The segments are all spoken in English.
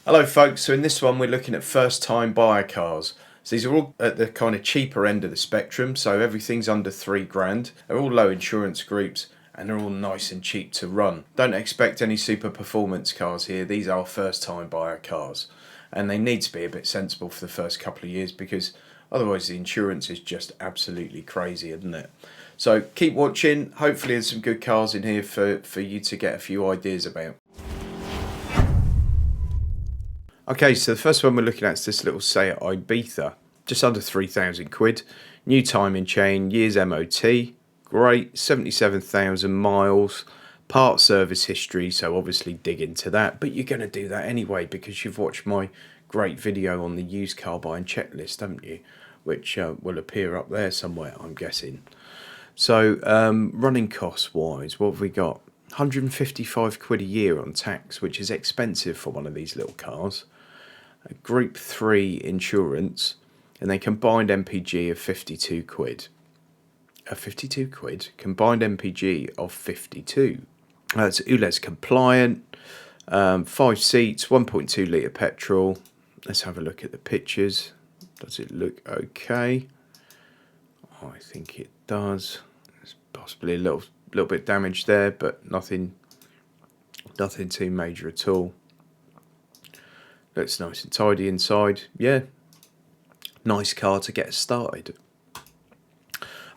Hello folks, so in this one we're looking at first time buyer cars. So these are all at the kind of cheaper end of the spectrum, so everything's under £3,000. They're all low insurance groups and they're all nice and cheap to run. Don't expect any super performance cars here, these are first time buyer cars. And they need to be a bit sensible for the first couple of years because otherwise the insurance is just absolutely crazy, isn't it? So keep watching, hopefully there's some good cars in here for you to get a few ideas about. Okay, so the first one we're looking at is this little Seat Ibiza, just under 3,000 quid, new timing chain, years MOT, great, 77,000 miles, part service history, so obviously dig into that, but you're going to do that anyway because you've watched my great video on the used car buying checklist, haven't you? Which will appear up there somewhere, I'm guessing. So running costs wise, what have we got? 155 quid a year on tax, which is expensive for one of these little cars. A Group 3 insurance, and then combined MPG of 52 quid. 52 quid? Combined MPG of 52. It's ULEZ compliant, 5 seats, 1.2 litre petrol. Let's have a look at the pictures. Does it look okay? I think it does. There's possibly a little bit damaged there, but nothing too major at all. Looks nice and tidy inside. Yeah, nice car to get started.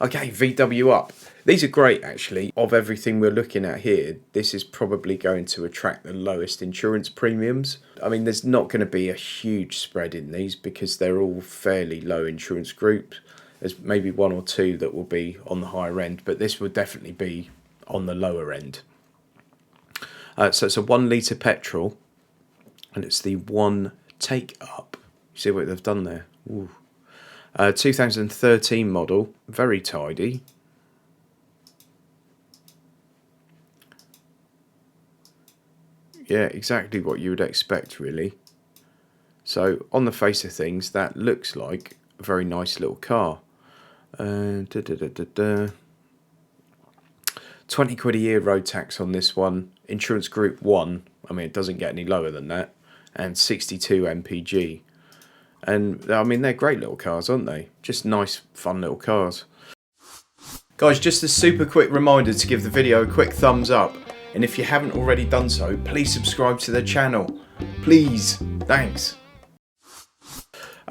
Okay, VW up. These are great actually. Of everything we're looking at here, this is probably going to attract the lowest insurance premiums. I mean, there's not going to be a huge spread in these because they're all fairly low insurance groups. There's maybe one or two that will be on the higher end, but this will definitely be on the lower end. So it's a 1 litre petrol, and it's the one take up. See what they've done there? 2013 model, very tidy. Yeah, exactly what you would expect really. So on the face of things, that looks like a very nice little car. 20 quid a year road tax on this one. Insurance group 1, I mean it doesn't get any lower than that. And 62 MPG. And I mean they're great little cars, aren't they? Just nice fun little cars. Guys, just a super quick reminder to give the video a quick thumbs up, and if you haven't already done so, please subscribe to the channel, please. Thanks.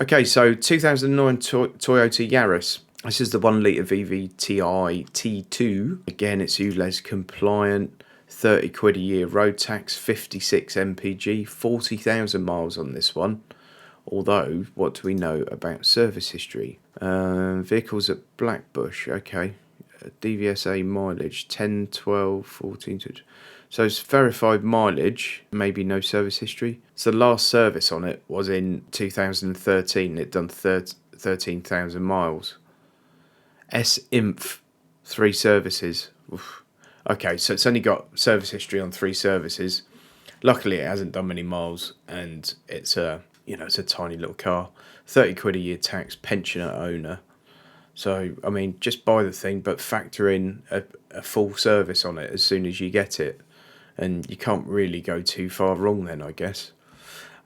Okay, so 2009 Toyota Yaris. This is the 1 litre VVTi T2. Again, it's ULEZ compliant. 30 quid a year road tax, 56 MPG, 40,000 miles on this one. Although, what do we know about service history? Vehicles at Blackbush, okay. DVSA mileage, 10, 12, 14. So it's verified mileage, maybe no service history. So the last service on it was in 2013. It done 13,000 miles. S-INF, 3 services. Oof. Okay, so it's only got service history on 3 services. Luckily, it hasn't done many miles, and it's a it's a tiny little car. 30 quid a year tax, pensioner owner. So I mean, just buy the thing, but factor in a full service on it as soon as you get it, and you can't really go too far wrong then, I guess.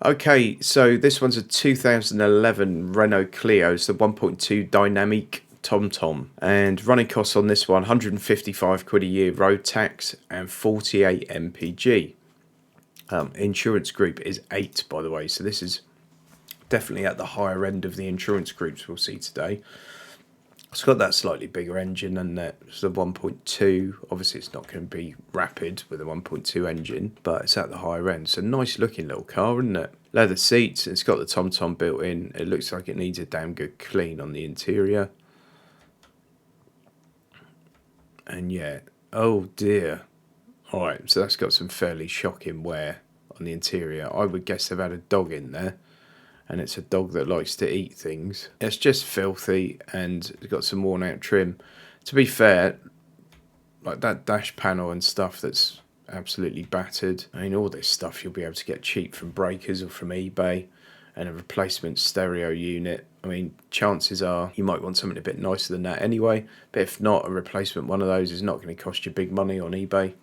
Okay, so this one's a 2011 Renault Clio, it's the 1.2 dynamic TomTom, and running costs on this one 155 quid a year road tax and 48 MPG. Insurance group is 8, by the way, so this is definitely at the higher end of the insurance groups we'll see today. It's got that slightly bigger engine than that. It's the 1.2. Obviously it's not going to be rapid with a 1.2 engine, but it's at the higher end. So nice looking little car, isn't it? Leather seats, it's got the TomTom built in. It looks like it needs a damn good clean on the interior. And yeah, oh dear. Alright, so that's got some fairly shocking wear on the interior. I would guess they've had a dog in there, and it's a dog that likes to eat things. It's just filthy, and it's got some worn out trim. To be fair, like that dash panel and stuff that's absolutely battered. I mean, all this stuff you'll be able to get cheap from breakers or from eBay. and a replacement stereo unit. I mean, chances are you might want something a bit nicer than that anyway, but if not, a replacement one of those is not going to cost you big money on eBay.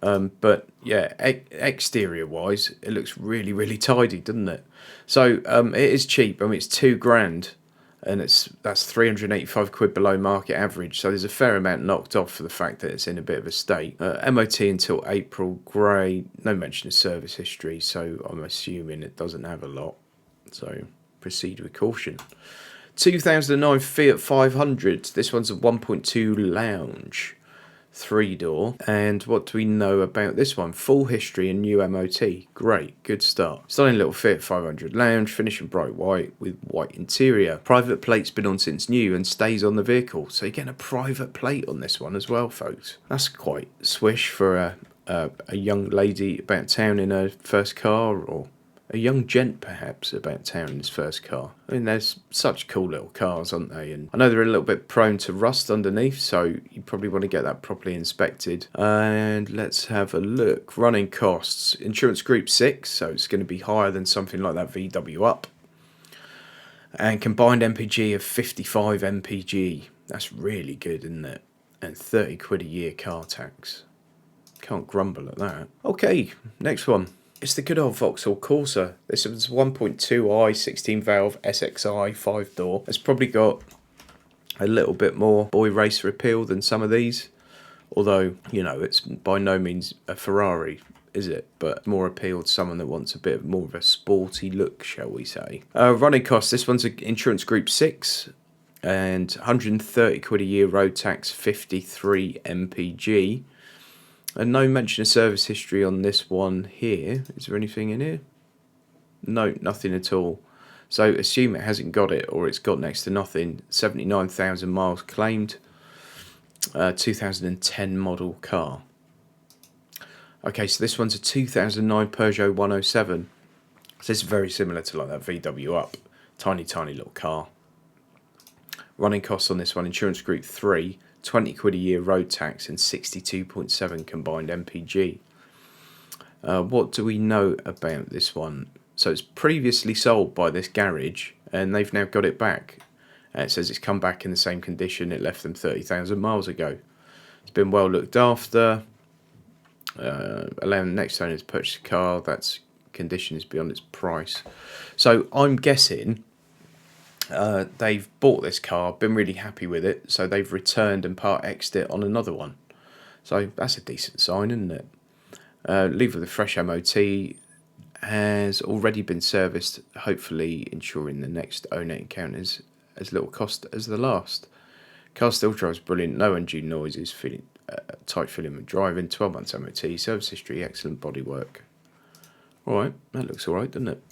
But yeah, exterior wise, it looks really, really tidy, doesn't it? So it is cheap. I mean, it's £2,000, and that's 385 quid below market average. So there's a fair amount knocked off for the fact that it's in a bit of a state. MOT until April, grey, no mention of service history, so I'm assuming it doesn't have a lot. So proceed with caution. 2009 Fiat 500. This one's a 1.2 lounge, 3-door. And what do we know about this one? Full history and new MOT. Great, good start. Stunning little Fiat 500 lounge, finished in bright white with white interior. Private plate's been on since new and stays on the vehicle. So you're getting a private plate on this one as well, folks. That's quite swish for a young lady about town in her first car, or a young gent perhaps about town in his first car. I mean, there's such cool little cars, aren't they? And I know they're a little bit prone to rust underneath, so you probably want to get that properly inspected. And let's have a look. Running costs. Insurance Group 6, so it's going to be higher than something like that VW Up. And combined MPG of 55 MPG. That's really good, isn't it? And 30 quid a year car tax. Can't grumble at that. Okay, next one. It's the good old Vauxhall Corsa. This is 1.2i 16 valve SXI 5-door. It's probably got a little bit more boy racer appeal than some of these. Although, you know, it's by no means a Ferrari, is it? But more appeal to someone that wants a bit more of a sporty look, shall we say. Running costs. This one's an Insurance Group 6. And 130 quid a year road tax, 53 MPG. And no mention of service history on this one here. Is there anything in here? No, nothing at all. So assume it hasn't got it, or it's got next to nothing. 79,000 miles claimed. 2010 model car. Okay, so this one's a 2009 Peugeot 107. So this is very similar to like that VW Up. Tiny, tiny little car. Running costs on this one, Insurance Group 3. 20 quid a year road tax and 62.7 combined MPG. What do we know about this one? So it's previously sold by this garage and they've now got it back. It says it's come back in the same condition it left them 30,000 miles ago. It's been well looked after. Allowing the next owner to purchase a car that's condition is beyond its price. So I'm guessing they've bought this car, been really happy with it, so they've returned and part X'd it on another one. So that's a decent sign, isn't it? Leave with a fresh MOT, has already been serviced, hopefully ensuring the next owner encounters as little cost as the last. Car still drives brilliant, no undue noises, tight feeling with driving, 12 months MOT, service history, excellent bodywork. Alright, that looks alright, doesn't it?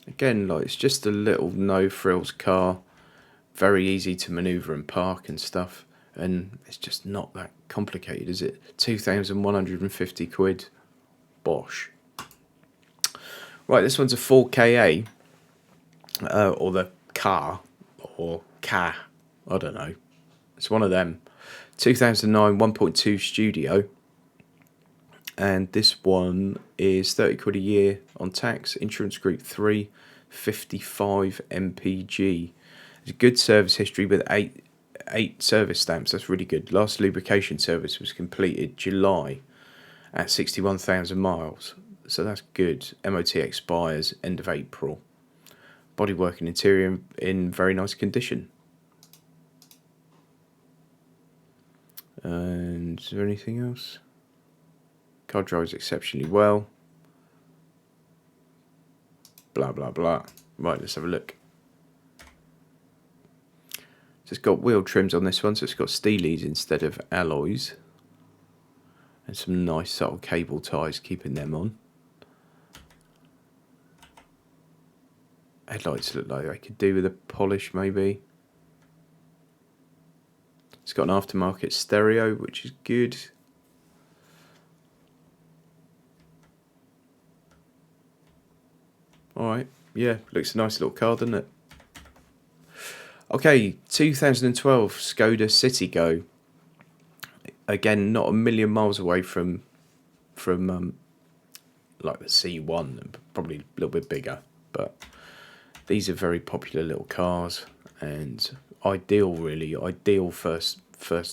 Again, like, it's just a little no-frills car, very easy to manoeuvre and park and stuff, and it's just not that complicated, is it? 2,150 quid, bosh. Right, this one's a 4KA, or the car, or car, I don't know. It's one of them. 2009 1.2 Studio, and this one is 30 quid a year on tax. Insurance Group 3, 55 MPG. It's a good service history with eight service stamps. That's really good. Last lubrication service was completed July at 61,000 miles. So that's good. MOT expires end of April. Bodywork and interior in very nice condition. And is there anything else? Car drives exceptionally well. Blah, blah, blah. Right, let's have a look. So it's got wheel trims on this one, so it's got steelies instead of alloys. And some nice subtle cable ties keeping them on. Headlights look like they could do with a polish maybe. It's got an aftermarket stereo, which is good. Alright, yeah, looks a nice little car, doesn't it? Okay, 2012 Skoda Citigo. Again, not a million miles away from like the C1, and probably a little bit bigger. But these are very popular little cars, and ideal, really ideal first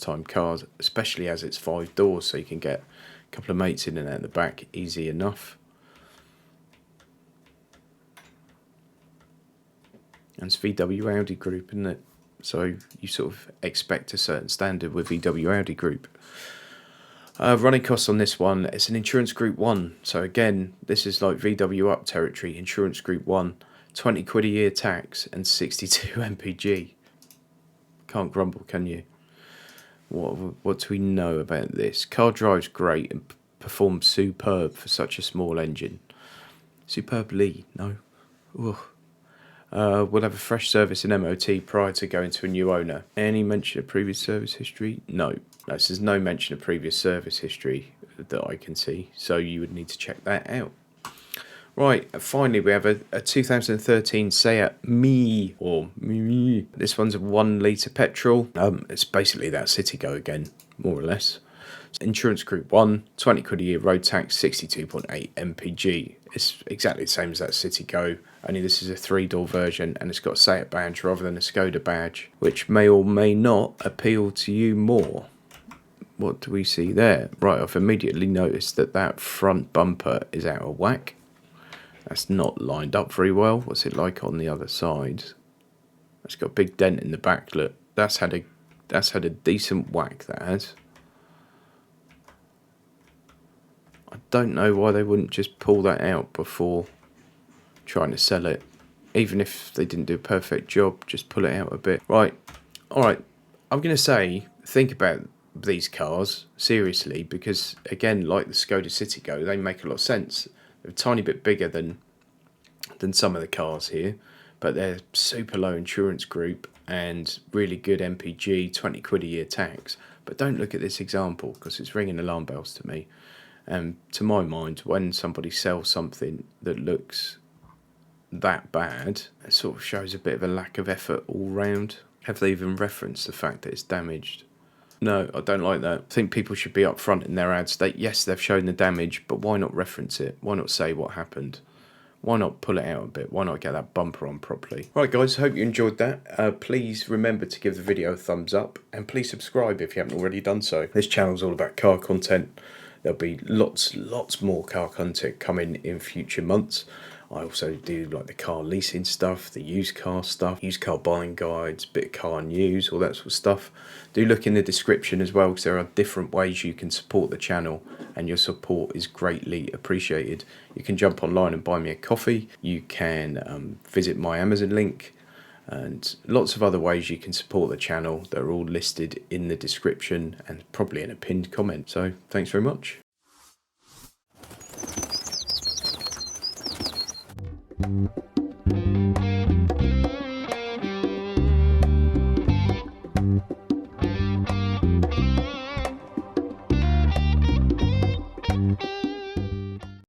time cars, especially as it's 5 doors, so you can get a couple of mates in and out the back easy enough. And it's VW Audi Group, isn't it? So you sort of expect a certain standard with VW Audi Group. Running costs on this one, it's an insurance group 1. So again, this is like VW up territory, insurance group 1. 20 quid a year tax and 62 mpg. Can't grumble, can you? What do we know about this? Car drives great and performs superb for such a small engine. Superbly, no. Ugh. We'll have a fresh service and MOT prior to going to a new owner. Any mention of previous service history? No. There's no mention of previous service history that I can see, so you would need to check that out. Right, finally we have a 2013 Seat Me, or Me. This one's a 1 litre petrol. It's basically that Citigo again, more or less. Insurance group 1, 20 quid a year road tax, 62.8 mpg. It's exactly the same as that Citigo, only this is a 3-door version and it's got a Seat badge rather than a Skoda badge, which may or may not appeal to you more. What do we see there? Right, I've immediately noticed that front bumper is out of whack. That's not lined up very well. What's it like on the other side? It's got a big dent in the back. Look, that's had a decent whack, that has. I don't know why they wouldn't just pull that out before trying to sell it. Even if they didn't do a perfect job, just pull it out a bit. Right, alright, I'm going to say, think about these cars, seriously, because, again, like the Skoda Citigo, they make a lot of sense. They're a tiny bit bigger than some of the cars here, but they're super low insurance group and really good MPG, 20 quid a year tax. But don't look at this example, because it's ringing alarm bells to me. To my mind, when somebody sells something that looks that bad, it sort of shows a bit of a lack of effort all round. Have they even referenced the fact that it's damaged? No, I don't like that. I think people should be upfront in their ads. Yes, they've shown the damage, but why not reference it? Why not say what happened? Why not pull it out a bit? Why not get that bumper on properly? Right, guys, hope you enjoyed that. Please remember to give the video a thumbs up, and please subscribe if you haven't already done so. This channel's all about car content. There'll be lots more car content coming in future months. I also do like the car leasing stuff, the used car stuff, used car buying guides, bit of car news, all that sort of stuff. Do look in the description as well, because there are different ways you can support the channel, and your support is greatly appreciated. You can jump online and buy me a coffee. You can visit my Amazon link, and lots of other ways you can support the channel that are all listed in the description and probably in a pinned comment. So thanks very much. Thank you.